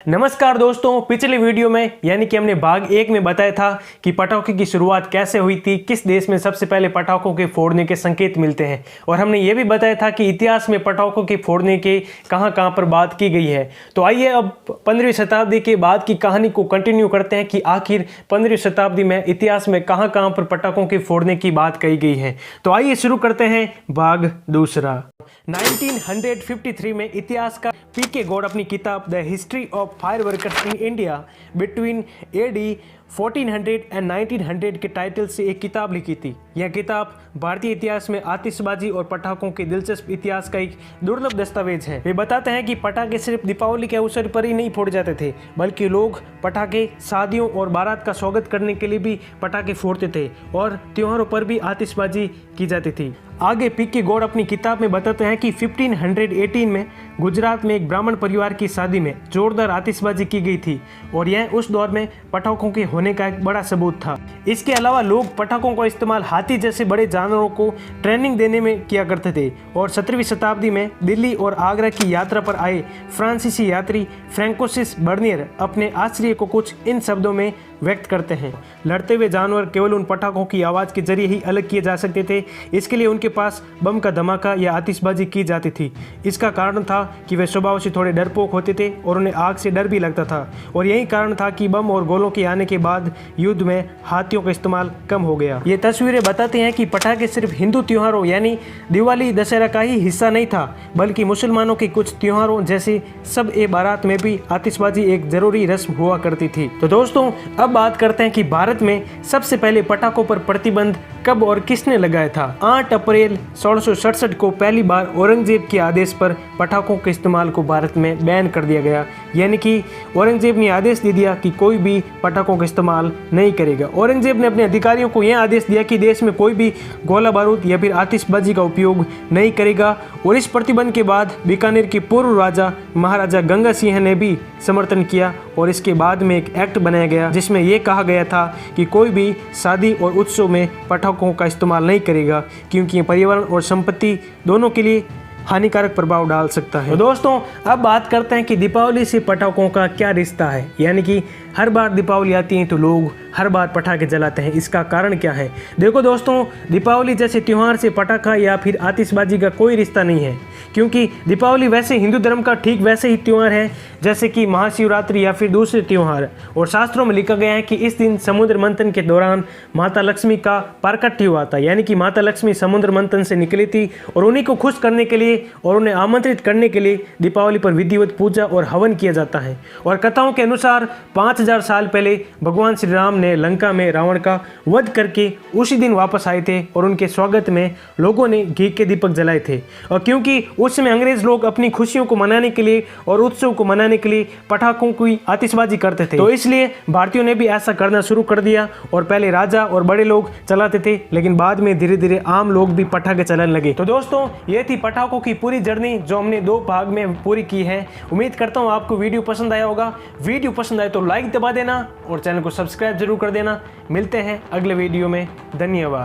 नमस्कार दोस्तों, पिछले वीडियो में यानी कि हमने भाग 1 में बताया था कि पटाखे की शुरुआत कैसे हुई थी, किस देश में सबसे पहले पटाखों के फोड़ने के संकेत मिलते हैं। और हमने ये भी बताया था कि इतिहास में पटाखों के फोड़ने के कहां पर बात की गई है। तो आइए अब 15वीं शताब्दी के बाद की कहानी को कंटिन्यू करते हैं कि आखिर 15वीं शताब्दी में इतिहास में कहां पर पटाखों के फोड़ने की बात कही गई है। तो आइए शुरू करते हैं भाग दूसरा। 1953 में इतिहासकार पीके गौड़ अपनी किताब the history of fireworkers in India between AD 1400 and 1900 के टाइटल से एक किताब लिखी थी। यह किताब भारतीय इतिहास में आतिशबाजी और पटाखों के दिलचस्प इतिहास का एक दुर्लभ दस्तावेज है। वे बताते हैं कि पटाखे सिर्फ दीपावली के अवसर पर ही नहीं फोड़े जाते थे, बल्कि लोग पटाखे शादियों और बारात का स्वागत करने के लिए भी पटाखे फोड़ते थे और त्योहारों पर भी आतिशबाजी की जाती थी। आगे पीके गौड़ अपनी किताब में बताते हैं कि 1518 में गुजरात में एक ब्राह्मण परिवार की शादी में जोरदार आतिशबाजी की गई थी और यह उस दौर में पटाखों के होने का एक बड़ा सबूत था। इसके अलावा लोग पटाखों का इस्तेमाल हाथी जैसे बड़े जानवरों को ट्रेनिंग देने में किया करते थे। और 17वीं शताब्दी में दिल्ली और आगरा की यात्रा पर आए फ्रांसीसी यात्री फ्रैंकोसिस बर्नियर अपने आश्चर्य को कुछ इन शब्दों में व्यक्त करते हैं। लड़ते हुए जानवर केवल उन पटाखों की आवाज़ के जरिए ही अलग किए जा सकते थे। इसके लिए उनके पास बम का धमाका या आतिशबाजी की जाती थी। इसका कारण था कि वे स्वभाव से थोड़े डरपोक होते थे और उन्हें आग से डर भी लगता था। और यही कारण था कि बम और गोलों के आने के बाद युद्ध में हाथियों का इस्तेमाल कम हो गया। ये तस्वीरें बताती हैं कि पटाखे सिर्फ हिंदू त्योहारों यानी दिवाली दशहरा का ही हिस्सा नहीं था, बल्कि मुसलमानों के कुछ त्योहारों जैसे सब ए बारात में भी आतिशबाजी एक जरूरी रस्म हुआ करती थी। तो दोस्तों, अब बात करते हैं कि भारत में सबसे पहले पटाखों पर प्रतिबंध कब और किसने लगाया था। 8 अप्रैल 1667 को पहली बार औरंगजेब के आदेश पर पटाखों के इस्तेमाल को भारत में बैन कर दिया गया। यानी कि औरंगजेब ने आदेश दे दिया कि कोई भी पटाखों का इस्तेमाल नहीं करेगा। औरंगजेब ने अपने अधिकारियों को यह आदेश दिया कि देश में कोई भी गोला बारूद या फिर आतिशबाजी का उपयोग नहीं करेगा। और इस प्रतिबंध के बाद बीकानेर के पूर्व राजा महाराजा गंगा सिंह ने भी समर्थन किया और इसके बाद में एक एक्ट बनाया गया जिसमें यह कहा गया था कि कोई भी शादी और उत्सव में पटाखों का इस्तेमाल नहीं करेगा, क्योंकि ये पर्यावरण और संपत्ति दोनों के लिए हानिकारक प्रभाव डाल सकता है। तो दोस्तों, अब बात करते हैं कि दीपावली से पटाखों का क्या रिश्ता है। यानी कि हर बार दीपावली आती है तो लोग हर बार पटाखे जलाते हैं। इसका कारण क्या है? देखो दोस्तों, दीपावली जैसे त्यौहार से पटाखा या फिर आतिशबाजी का कोई रिश्ता नहीं है, क्योंकि दीपावली वैसे हिंदू धर्म का ठीक वैसे ही त्यौहार है जैसे कि महाशिवरात्रि या फिर दूसरे त्यौहार। और शास्त्रों में लिखा गया है कि इस दिन समुद्र मंथन के दौरान माता लक्ष्मी का प्राकट्य हुआ था। यानी कि माता लक्ष्मी समुद्र मंथन से निकली थी और उन्हीं को खुश करने के लिए और उन्हें आमंत्रित करने के लिए दीपावली पर विधिवत पूजा और हवन किया जाता है। और कथाओं के अनुसार 5000 साल पहले भगवान श्री राम ने लंका में रावण का वध करके उसी दिन वापस आए थे और उनके स्वागत में लोगों ने घी के दीपक जलाए थे। और क्योंकि उस समय अंग्रेज लोग अपनी खुशियों को मनाने के लिए और उत्सव को मनाने के लिए पटाखों की आतिशबाजी करते थे, तो इसलिए भारतीयों ने भी ऐसा करना शुरू कर दिया। और पहले राजा और बड़े लोग चलाते थे, लेकिन बाद में धीरे धीरे आम लोग भी पटाखे चलाने लगे। तो दोस्तों, ये थी पटाखों की पूरी जर्नी जो हमने 2 भाग में पूरी की है। उम्मीद करता हूँ आपको वीडियो पसंद आया होगा। वीडियो पसंद आए तो लाइक दबा देना और चैनल को सब्सक्राइब जरूर कर देना। मिलते हैं अगले वीडियो में। धन्यवाद।